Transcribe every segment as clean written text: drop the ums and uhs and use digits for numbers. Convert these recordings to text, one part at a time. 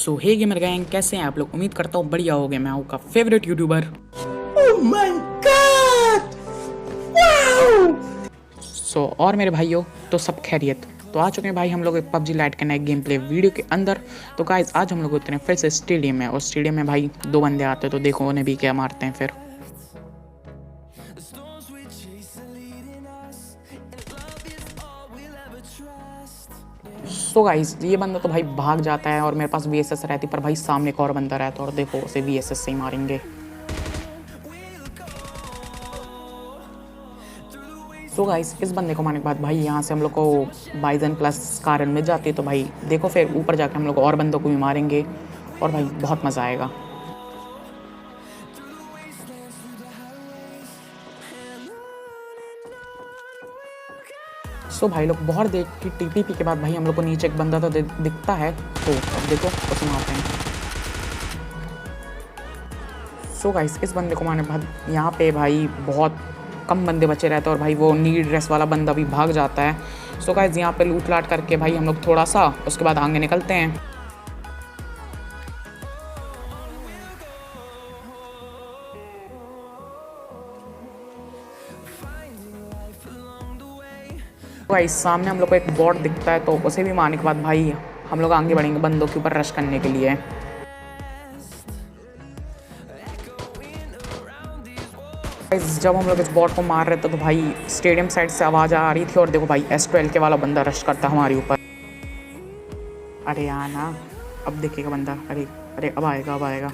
सो हे gamer gang, कैसे हैं आप लोग। उम्मीद करता हूँ बढ़िया हो गए। मैं आपका फेवरेट यूट्यूबर सो और मेरे भाइयों तो सब खैरियत। तो आ चुके हैं भाई हम लोग पबजी लाइट के नए गेम प्ले वीडियो के अंदर। तो गाइस आज हम लोग उतरे हैं फिर से स्टेडियम में, और स्टेडियम में भाई दो बंदे आते हैं, तो देखो उन्हें भी क्या मारते हैं फिर। सो गाइस ये बंदा तो भाई भाग जाता है और मेरे पास वीएसएस रहती, पर भाई सामने एक और बंदा रहता है और देखो उसे वीएसएस से ही मारेंगे। सो गाइस इस बंदे को मारने के बाद भाई यहाँ से हम लोग को बाइजन प्लस कारन मिल जाती है। तो भाई देखो फिर ऊपर जाके हम लोग और बंदों को भी मारेंगे और भाई बहुत मज़ा आएगा। सो भाई लोग बहुत देर की टीपीपी के बाद भाई हम लोग को नीचे एक बंदा तो दिखता है, तो अब देखो उसे मारते हैं। सो गाइस इस बंदे को मारने के बाद यहाँ पे भाई बहुत कम बंदे बचे रहते हैं और भाई वो नीड ड्रेस वाला बंदा भी भाग जाता है। सो गाइस यहाँ पे लूट लाट करके भाई हम लोग थोड़ा सा उसके बाद आगे निकलते हैं। भाई सामने हम लोग को एक बॉट दिखता है, तो उसे भी मारने के बाद भाई हम लोग आगे बढ़ेंगे बंदों के ऊपर रश करने के लिए। जब हम लोग इस बॉट को मार रहे थे तो भाई स्टेडियम साइड से आवाज़ आ रही थी और देखो भाई S12 के वाला बंदा रश करता हमारे ऊपर। अरे यार ना, अब देखेगा बंदा, अरे अरे अब आएगा अब आएगा।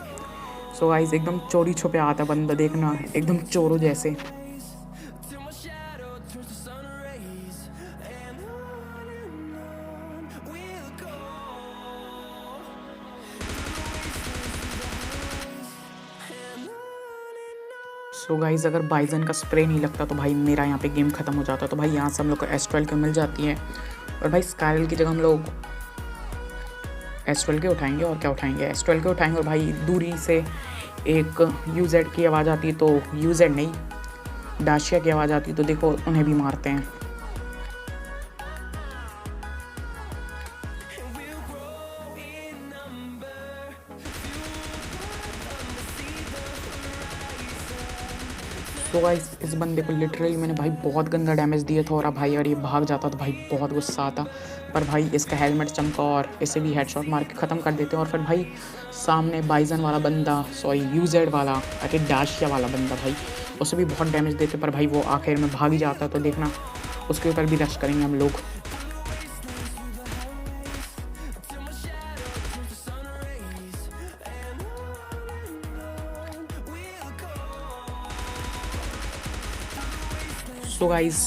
सो गाइस एकदम चोरी छुपे आता है बंदा, देखना एकदम चोरों जैसे। सो गाइस अगर बाइजन का स्प्रे नहीं लगता तो भाई मेरा यहाँ पे गेम खत्म हो जाता। तो भाई यहाँ से हम लोग को S12 के मिल जाती है और भाई स्काइरल की जगह हम लोग S12 के उठाएंगे। और क्या उठाएंगे, S12 के उठाएंगे। और भाई दूरी से एक UZ की आवाज़ आती है, तो UZ नहीं डाशिया की आवाज़ आती है, तो देखो उन्हें भी मारते हैं। तो गाइस इस बंदे को लिटरली मैंने भाई बहुत गंदा डैमेज दिया था, और अब भाई अगर ये भाग जाता तो भाई बहुत गुस्सा आता। पर भाई इसका हेलमेट चमका और इसे भी हेडशॉट मार के ख़त्म कर देते हैं। और फिर भाई सामने बाइजन वाला बंदा, सॉरी UZ वाला, अरे डाशिया वाला बंदा, भाई उसे भी बहुत डैमेज देते, पर भाई वो आखिर में भाग ही जाता। तो देखना उसके ऊपर भी रश करेंगे हम लोग। सो गाइस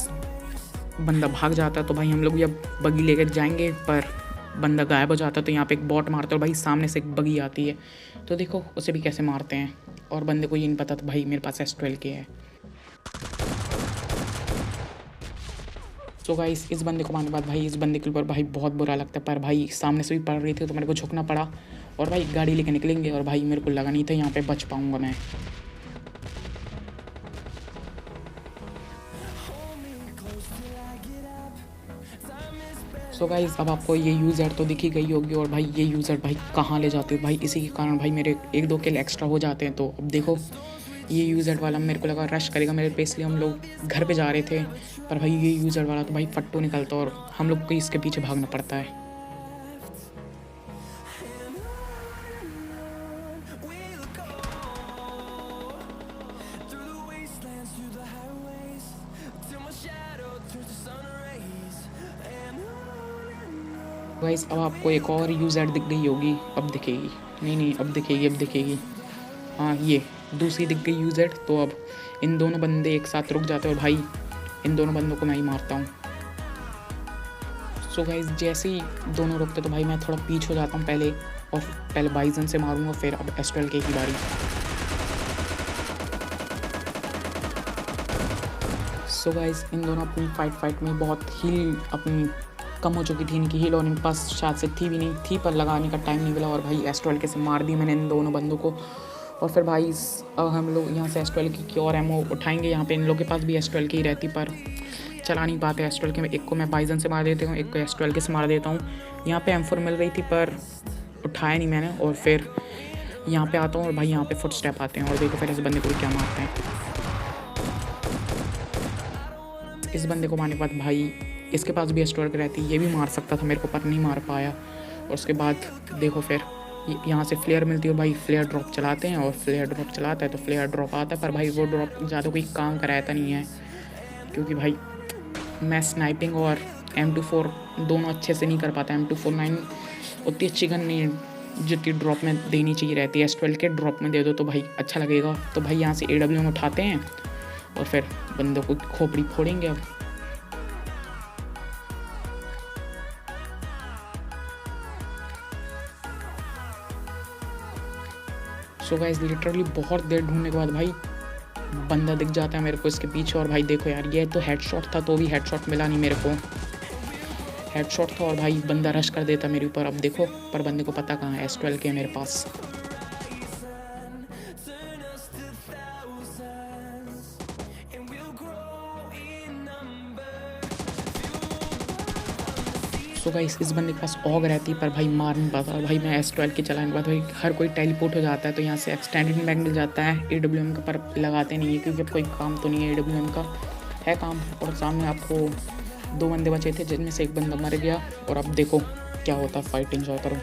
बंदा भाग जाता है तो भाई हम लोग भी अब बगी लेकर जाएंगे, पर बंदा गायब हो जाता है। तो यहाँ पे एक बॉट मारता है और भाई सामने से एक बगी आती है, तो देखो उसे भी कैसे मारते हैं। और बंदे को ये नहीं पता तो भाई मेरे पास S12 के है। सो गाइस इस बंदे को मारने के बाद भाई इस बंदे के ऊपर भाई बहुत बुरा लगता है, पर भाई सामने से भी पड़ रही थी तो मेरे को झुकना पड़ा और भाई गाड़ी लेके निकलेंगे। और भाई मेरे को लगा नहीं था यहाँ पे बच पाऊँगा मैं। सो गाइस अब आपको ये UZ तो दिखी गई होगी, और भाई ये UZ भाई कहाँ ले जाते हो भाई, इसी के कारण भाई मेरे एक दो किल एक्स्ट्रा हो जाते हैं। तो अब देखो ये UZ वाला मेरे को लगा रश करेगा मेरे पे, इसलिए हम लोग घर पे जा रहे थे, पर भाई ये UZ वाला तो भाई फट्टू निकलता और हम लोग को इसके पीछे भागना पड़ता है। गाइस अब आपको एक और UZ दिख गई होगी, अब दिखेगी, नहीं अब दिखेगी, अब दिखेगी, हाँ ये दूसरी दिख गई UZ। तो अब इन दोनों बंदे एक साथ रुक जाते हैं और भाई इन दोनों बंदों को मैं ही मारता हूँ। सो गाइस जैसे ही दोनों रुकते तो भाई मैं थोड़ा पीछे हो जाता हूँ पहले, और पहले बाइजन से मारूंगा, फिर अब S12 की बारी। सो गाइस इन दोनों अपनी फाइट में बहुत हील अपनी कम हो चुकी थी इनकी हील, और इनके पास शायद से थी भी नहीं थी, पर लगाने का टाइम नहीं मिला। और भाई S12 के से मार दी मैंने इन दोनों बंदों को। और फिर भाई अब हम लोग यहाँ से S12 की और एमओ उठाएंगे। यहाँ पे इन लोगों के पास भी S12 की ही रहती, पर चला नहीं पाते S12 के। एक को मैं बाइजन से मार देता हूँ, एक को S12 के से मार देता हूँ। यहाँ पे M4 मिल रही थी, पर उठाया नहीं मैंने। और फिर यहाँ पे आता हूँ और भाई यहाँ पे फुट स्टेप आते हैं और देखो फिर इस बंदे को भी क्या मारते हैं। इस बंदे को मारने के बाद भाई इसके पास भी स्टोर रहती, ये भी मार सकता था मेरे को पर नहीं मार पाया। और उसके बाद देखो फिर यहाँ से फ्लेयर मिलती है और भाई फ्लेयर ड्रॉप चलाते हैं और फ्लेयर ड्रॉप चलाता है तो फ्लेयर ड्रॉप आता है, पर भाई वो ड्रॉप ज़्यादा कोई काम कराता नहीं है क्योंकि भाई मैं स्नाइपिंग और M24 दोनों अच्छे से नहीं कर पाता। M249 उतनी अच्छी गन नहीं जितनी ड्रॉप में देनी चाहिए रहती है। S12 के ड्रॉप में दे दो तो भाई अच्छा लगेगा। तो भाई यहाँ से AWM उठाते हैं और फिर बंदों को खोपड़ी फोड़ेंगे अब। सो गाइस लिटरली बहुत देर ढूंढने के बाद भाई बंदा दिख जाता है मेरे को इसके पीछे। और भाई देखो यार ये तो हेडशॉट था तो भी हेडशॉट मिला नहीं मेरे को। हेडशॉट था और भाई बंदा रश कर देता मेरे ऊपर। अब देखो पर बंदे को पता कहाँ है, S12 के मेरे पास। सो गाइस इस बंदे के पास ऑग रहती पर भाई मार नहीं पाता। और भाई मैं S12 के चलाने के बाद भाई हर कोई टेलीपोर्ट हो जाता है तो यहाँ से एक्सटेंडेड मैग मिल जाता है AWM का, पर लगाते नहीं है क्योंकि अब कोई काम तो नहीं है AWM का, है काम। और सामने आपको 2 बंदे बचे थे जिनमें से एक बंदा मर गया। और अब देखो क्या होता है, फाइट एंजॉय करो।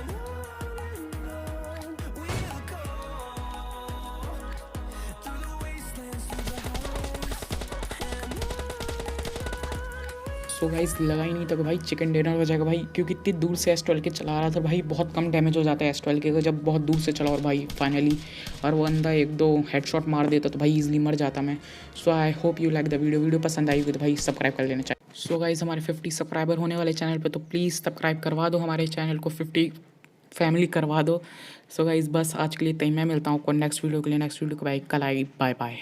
सो गाइस लगा ही नहीं था कि भाई चिकन डिनर हो जाएगा भाई, क्योंकि इतनी दूर से S12 के चला रहा था भाई। बहुत कम डैमेज हो जाता है S12 के जब बहुत दूर से चला और भाई फाइनली और वो बंदा 1-2 हेडशॉट मार देता तो भाई इजीली मर जाता मैं। So I hope you like the video पसंद आई तो भाई सब्सक्राइब कर लेना चाहिए। सो गाइस हमारे 50 सब्सक्राइबर होने वाले चैनल पर, तो प्लीज़ सब्सक्राइब करवा दो हमारे चैनल को, 50 फैमिली करवा दो। सो गाइस बस आज के लिए तय मैं मिलता हूँ नेक्स्ट वीडियो के लिए। नेक्स्ट वीडियो को भाई कल आएगी। Bye bye.